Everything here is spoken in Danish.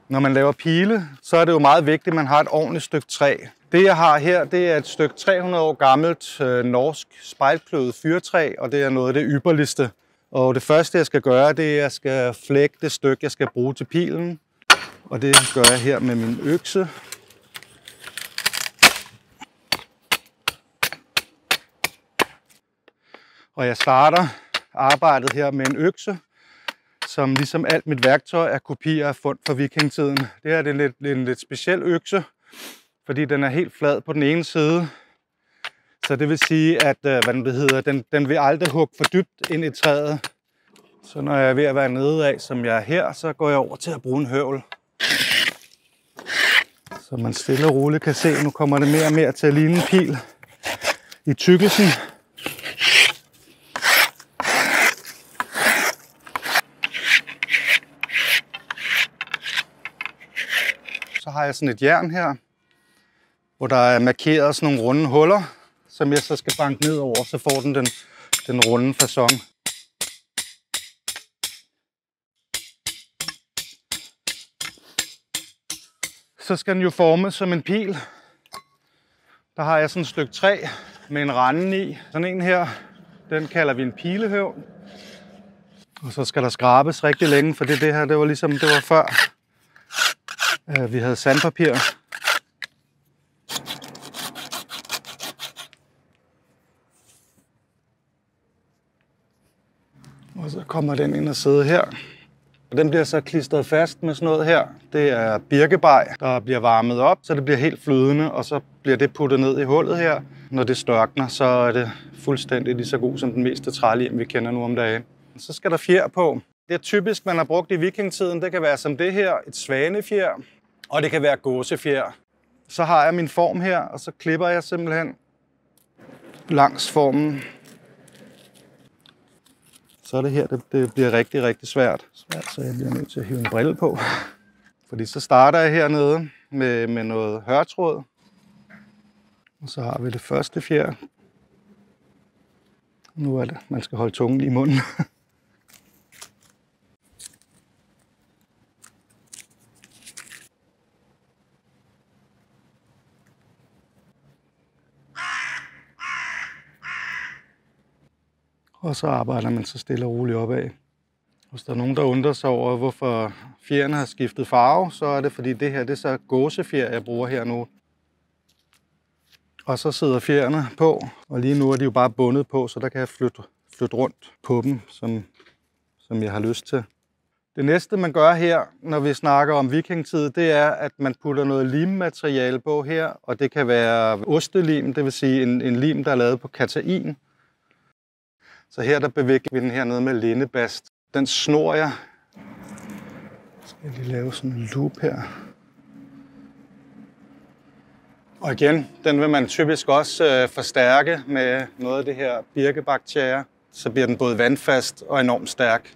Når man laver pile, så er det jo meget vigtigt, at man har et ordentligt stykke træ. Det jeg har her, det er et stykke 300 år gammelt norsk spejlkløvet fyrtræ, og det er noget af det ypperligste. Og det første jeg skal gøre, det er, at jeg skal flække det stykke, jeg skal bruge til pilen. Og det gør jeg her med min økse. Og jeg starter arbejdet her med en økse, som ligesom alt mit værktøj er kopier af fund fra vikingetiden. Det her er en lidt speciel økse, fordi den er helt flad på den ene side. Så det vil sige, at den vil aldrig hugge for dybt ind i træet. Så når jeg er ved at være nede af, som jeg er her, så går jeg over til at bruge en høvl. Så man stille og roligt kan se, nu kommer det mere og mere til at ligne en pil i tykkelsen. Så har jeg sådan et jern her, hvor der er markeret sådan nogle runde huller, som jeg så skal banke ned over, så får den runde facon. Så skal den jo formes som en pil. Der har jeg sådan et stykke træ med en rande i. Sådan en her, den kalder vi en pilehøvl. Og så skal der skrabes rigtig længe, for det her, det var ligesom det var før vi havde sandpapir. Og så kommer den ind og sidder her. Og den bliver så klistret fast med sådan noget her. Det er birkebej, der bliver varmet op, så det bliver helt flydende, og så bliver det puttet ned i hullet her. Når det størkner, så er det fuldstændig lige så god som den meste trælim, vi kender nu om dagen. Så skal der fjer på. Det er typisk, man har brugt i vikingetiden. Det kan være som det her, et svanefjer, og det kan være gåsefjer. Så har jeg min form her, og så klipper jeg simpelthen langs formen. Så er det her, det bliver rigtig, rigtig svært. Så jeg bliver nødt til at hive en brille på. Fordi så starter jeg hernede med noget hørtråd. Og så har vi det første fjer. Nu er det, man skal holde tungen i munden. Og så arbejder man så stille og roligt opad. Hvis der er nogen, der undrer sig over, hvorfor fjerne har skiftet farve, så er det fordi det her det er så gåsefjer, jeg bruger her nu. Og så sidder fjerne på, og lige nu er de jo bare bundet på, så der kan jeg flytte rundt på dem, som jeg har lyst til. Det næste, man gør her, når vi snakker om vikingetid, det er, at man putter noget limmateriale på her, og det kan være ostelim, det vil sige en lim, der er lavet på katain. Så her der bevæger vi den hernede med lindebast. Den snor jeg. Så skal jeg lige lave sådan en loop her. Og igen, den vil man typisk også forstærke med noget af det her birkebakterier. Så bliver den både vandfast og enormt stærk.